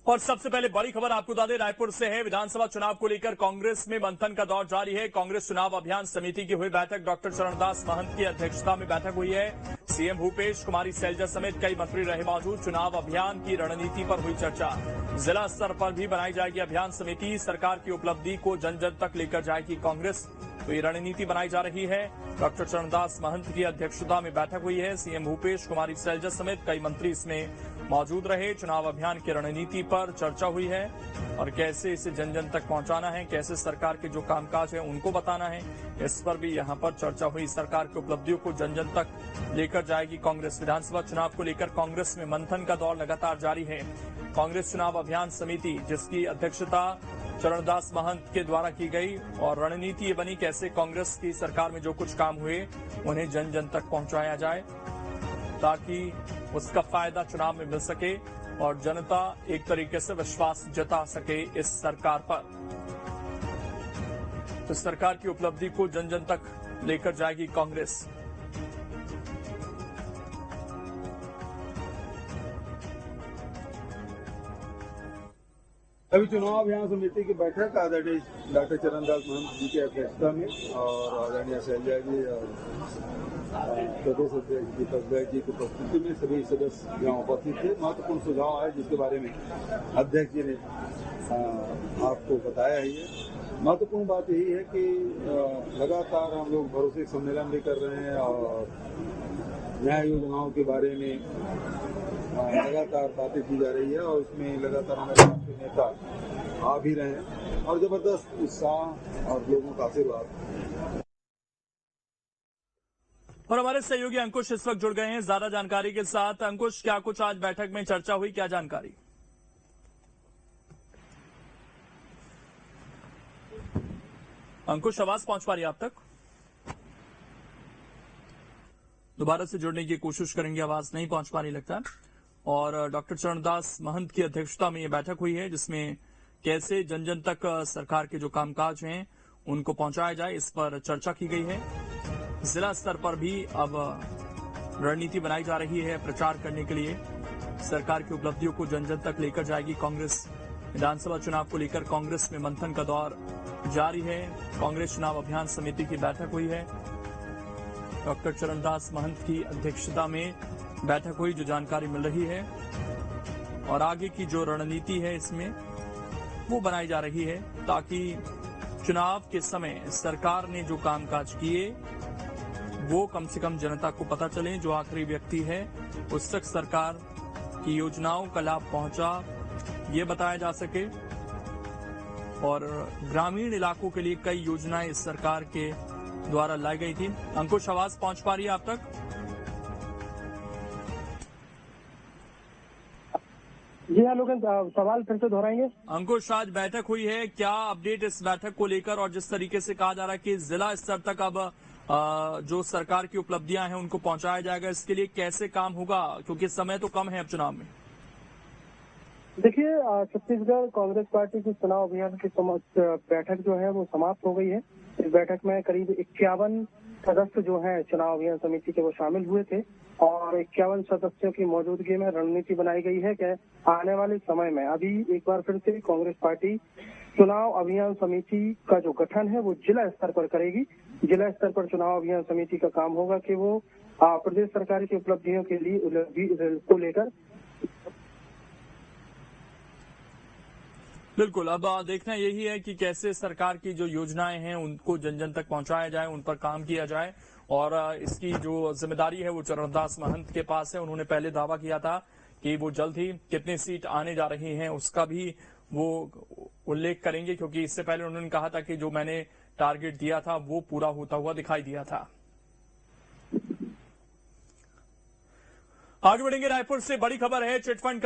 और सबसे पहले बड़ी खबर आपको बता दें, रायपुर से है। विधानसभा चुनाव को लेकर कांग्रेस में मंथन का दौर जारी है। कांग्रेस चुनाव अभियान समिति की हुई बैठक, डॉक्टर चरणदास महंत की अध्यक्षता में बैठक हुई है। सीएम भूपेश, कुमारी सैलजा समेत कई मंत्री रहे मौजूद। चुनाव अभियान की रणनीति पर हुई चर्चा। जिला स्तर पर भी बनाई जाएगी अभियान समिति। सरकार की उपलब्धि को जन जन तक लेकर जाएगी कांग्रेस, तो ये रणनीति बनाई जा रही है। डॉक्टर चरणदास महंत की अध्यक्षता में बैठक हुई है। सीएम भूपेश, कुमारी सैलजा समेत कई मंत्री इसमें मौजूद रहे। चुनाव अभियान की रणनीति पर चर्चा हुई है और कैसे इसे जन जन तक पहुंचाना है, कैसे सरकार के जो कामकाज है उनको बताना है, इस पर भी यहां पर चर्चा हुई। सरकार की उपलब्धियों को जन जन तक लेकर जाएगी कांग्रेस। विधानसभा चुनाव को लेकर कांग्रेस में मंथन का दौर लगातार जारी है। कांग्रेस चुनाव अभियान समिति, जिसकी अध्यक्षता चरणदास महंत के द्वारा की गई, और रणनीति ये बनी कैसे कांग्रेस की सरकार में जो कुछ काम हुए उन्हें जन जन तक पहुंचाया जाए ताकि उसका फायदा चुनाव में मिल सके और जनता एक तरीके से विश्वास जता सके इस सरकार पर। तो सरकार की उपलब्धि को जन जन तक लेकर जाएगी कांग्रेस। अभी चुनाव अभियान समिति की बैठक आदरणीय डॉक्टर चरणदास महंत जी की अध्यक्षता में और आदरणीय सैलजा जी और प्रदेश अध्यक्ष दीपक बैग जी की उपस्थिति में सभी सदस्य यहाँ उपस्थित थे। महत्वपूर्ण सुझाव आए जिसके बारे में अध्यक्ष जी ने आपको बताया ही है। महत्वपूर्ण बात यही है कि लगातार हम लोग भरोसे सम्मेलन भी कर रहे हैं और न्याय योजनाओं के बारे में लगातार बातें की जा रही है और उसमें लगातार हमारे नेता आ भी रहे हैं और जबरदस्त उत्साह और लोगों का आशीर्वाद। और हमारे सहयोगी अंकुश इस वक्त जुड़ गए हैं ज्यादा जानकारी के साथ। अंकुश, क्या कुछ आज बैठक में चर्चा हुई, क्या जानकारी? अंकुश, आवाज पहुंच पा रही है आप तक? दोबारा से जुड़ने की कोशिश करेंगे, आवाज नहीं पहुंच पा रही लगता। और डॉक्टर चरणदास महंत की अध्यक्षता में यह बैठक हुई है जिसमें कैसे जन जन तक सरकार के जो कामकाज हैं उनको पहुंचाया जाए, इस पर चर्चा की गई है। जिला स्तर पर भी अब रणनीति बनाई जा रही है प्रचार करने के लिए। सरकार की उपलब्धियों को जन जन तक लेकर जाएगी कांग्रेस। विधानसभा चुनाव को लेकर कांग्रेस में मंथन का दौर जारी है। कांग्रेस चुनाव अभियान समिति की बैठक हुई है। डॉक्टर चरणदास महंत की अध्यक्षता में बैठक हुई, जो जानकारी मिल रही है, और आगे की जो रणनीति है इसमें वो बनाई जा रही है ताकि चुनाव के समय सरकार ने जो कामकाज किए वो कम से कम जनता को पता चले। जो आखिरी व्यक्ति है उस तक सरकार की योजनाओं का लाभ पहुंचा, ये बताया जा सके। और ग्रामीण इलाकों के लिए कई योजनाएं इस सरकार के द्वारा लाई गई थी। अंकुश, आवाज पहुंच पा रही है आप तक? जी हाँ लोगन, सवाल फिर से दोहराएंगे। अंकुश, आज बैठक हुई है, क्या अपडेट इस बैठक को लेकर? और जिस तरीके से कहा जा रहा है कि जिला स्तर तक अब जो सरकार की उपलब्धियां हैं उनको पहुंचाया जाएगा, इसके लिए कैसे काम होगा, क्योंकि समय तो कम है अब चुनाव में? देखिए, छत्तीसगढ़ कांग्रेस पार्टी की चुनाव अभियान की बैठक जो है वो समाप्त हो गई है। इस बैठक में करीब 51 सदस्य जो हैं चुनाव अभियान समिति के वो शामिल हुए थे और 51 सदस्यों की मौजूदगी में रणनीति बनाई गई है कि आने वाले समय में अभी एक बार फिर से कांग्रेस पार्टी चुनाव अभियान समिति का जो गठन है वो जिला स्तर पर करेगी। जिला स्तर पर चुनाव अभियान समिति का काम होगा कि वो प्रदेश सरकार की उपलब्धियों के लिए को लेकर। बिल्कुल, अब देखना यही है कि कैसे सरकार की जो योजनाएं हैं उनको जन जन तक पहुंचाया जाए, उन पर काम किया जाए। और इसकी जो जिम्मेदारी है वो चरणदास महंत के पास है। उन्होंने पहले दावा किया था कि वो जल्द ही कितनी सीट आने जा रही हैं उसका भी वो उल्लेख करेंगे, क्योंकि इससे पहले उन्होंने कहा था कि जो मैंने टारगेट दिया था वो पूरा होता हुआ दिखाई दिया था। आगे बढ़ेंगे, रायपुर से बड़ी खबर है। चिटफंड